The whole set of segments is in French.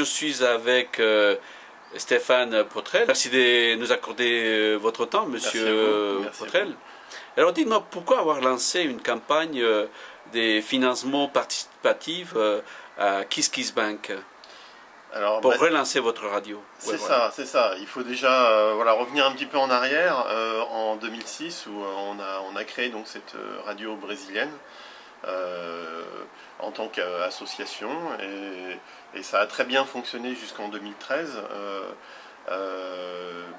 suis avec Stéphane Potrel. Merci de nous accorder votre temps, monsieur Potrel. Alors dites-moi, pourquoi avoir lancé une campagne de financement participatif à KissKissBank pour relancer votre radio? C'est ça, c'est ça. Il faut déjà revenir un petit peu en arrière, en 2006, où on a créé donc cette radio brésilienne en tant qu'association, et ça a très bien fonctionné jusqu'en 2013.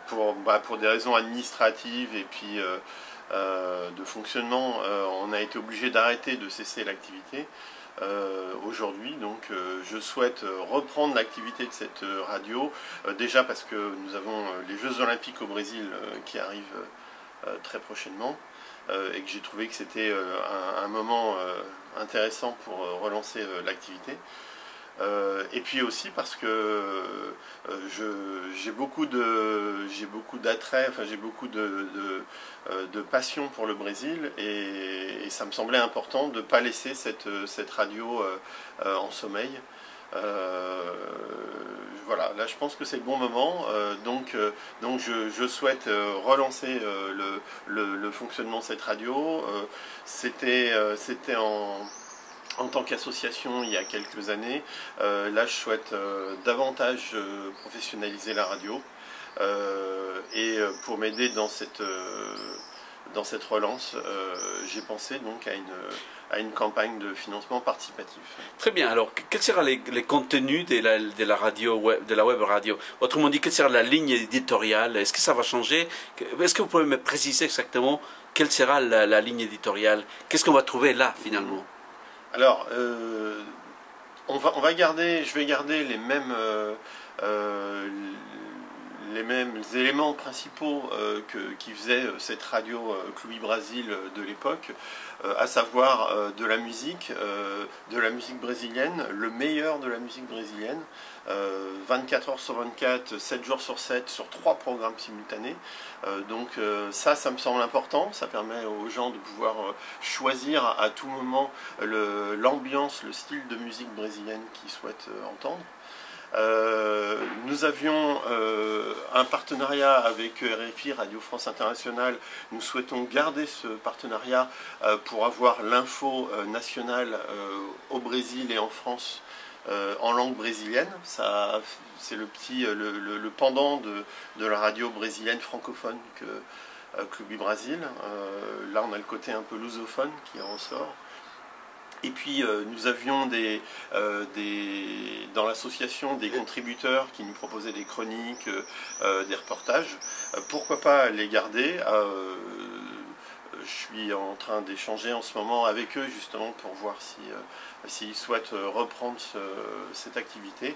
Pour des raisons administratives et puis de fonctionnement, on a été obligé d'arrêter, de cesser l'activité. Aujourd'hui, donc, je souhaite reprendre l'activité de cette radio, déjà parce que nous avons les Jeux Olympiques au Brésil qui arrivent très prochainement, et que j'ai trouvé que c'était un moment intéressant pour relancer l'activité. Et puis aussi parce que j'ai beaucoup d'attrait, enfin j'ai beaucoup de passion pour le Brésil, et ça me semblait important de ne pas laisser cette radio en sommeil. Voilà, là je pense que c'est le bon moment, donc je souhaite relancer le fonctionnement de cette radio. C'était en tant qu'association il y a quelques années. Là je souhaite davantage professionnaliser la radio, et pour m'aider dans cette relance, j'ai pensé donc à une campagne de financement participatif. Très bien. Alors, quels seront les contenus de la radio web, de la web radio? Autrement dit, quelle sera la ligne éditoriale? Est-ce que ça va changer? Est-ce que vous pouvez me préciser exactement quelle sera la ligne éditoriale? Qu'est-ce qu'on va trouver là, finalement? Alors, je vais garder les mêmes éléments principaux qui faisaient cette radio Clube Brasil de l'époque, à savoir de la musique brésilienne, le meilleur de la musique brésilienne, 24 heures sur 24, 7 jours sur 7, sur 3 programmes simultanés. Donc ça me semble important, ça permet aux gens de pouvoir choisir à tout moment l'ambiance, le style de musique brésilienne qu'ils souhaitent entendre. Nous avions un partenariat avec RFI, Radio France Internationale. Nous souhaitons garder ce partenariat pour avoir l'info nationale au Brésil et en France en langue brésilienne. C'est le pendant de la radio brésilienne francophone que Clube Brasil. Là on a le côté un peu lusophone qui en ressort. Et puis nous avions dans l'association des contributeurs qui nous proposaient des chroniques, des reportages. Pourquoi pas les garder? Je suis en train d'échanger en ce moment avec eux justement pour voir s'ils souhaitent reprendre cette activité.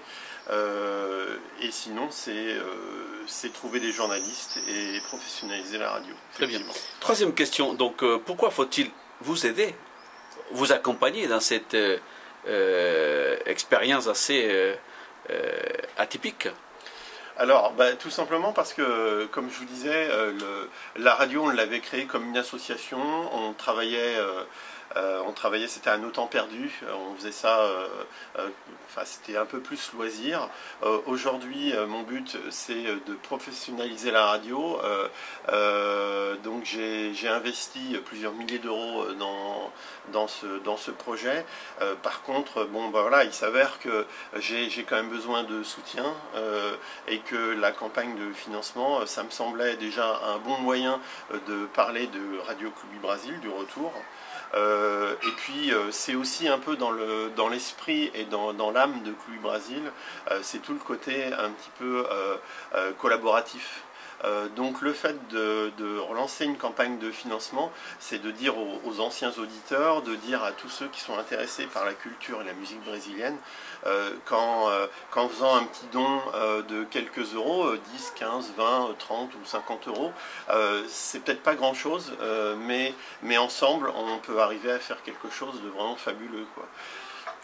Et sinon, c'est trouver des journalistes et professionnaliser la radio. Très bien. Troisième question, donc pourquoi faut-il vous aider, vous accompagner dans cette expérience assez atypique? Alors, tout simplement parce que, comme je vous disais, la radio, on l'avait créée comme une association, on travaillait, c'était un autant perdu, on faisait ça, c'était un peu plus loisir. Aujourd'hui, mon but, c'est de professionnaliser la radio, donc j'ai investi plusieurs milliers d'euros dans ce projet. Par contre, il s'avère que j'ai quand même besoin de soutien, et que la campagne de financement, ça me semblait déjà un bon moyen de parler de Radio Clube Brasil, du retour. Et puis c'est aussi un peu dans l'esprit et dans l'âme de Clube Brasil, c'est tout le côté un petit peu collaboratif. Donc le fait de relancer une campagne de financement, c'est de dire aux anciens auditeurs, de dire à tous ceux qui sont intéressés par la culture et la musique brésilienne, qu'en faisant un petit don de quelques euros, 10, 15, 20, 30 ou 50 euros, c'est peut-être pas grand chose, mais ensemble on peut arriver à faire quelque chose de vraiment fabuleux, quoi.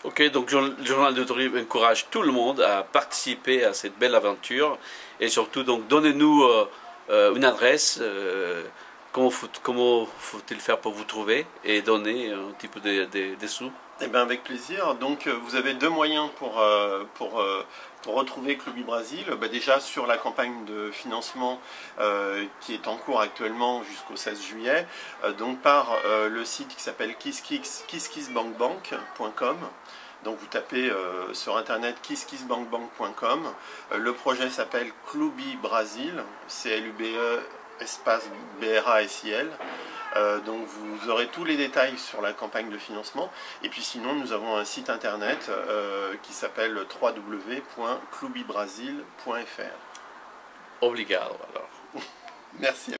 Ok, donc le journal de Tourisme encourage tout le monde à participer à cette belle aventure, et surtout donc donnez-nous une adresse, comment faut-il faire pour vous trouver et donner un petit peu des sous? Eh bien, avec plaisir. Donc, vous avez deux moyens pour retrouver Clube Brasil. Déjà, sur la campagne de financement qui est en cours actuellement jusqu'au 16 juillet, donc par le site qui s'appelle kisskissbankbank.com. Donc, vous tapez sur internet kisskissbankbank.com. Le projet s'appelle Clube Brasil, C-L-U-B-E espace B-R-A-S-I-L. Donc vous aurez tous les détails sur la campagne de financement. Et puis sinon, nous avons un site internet qui s'appelle www.clubibrasil.fr. Obrigado alors. Merci.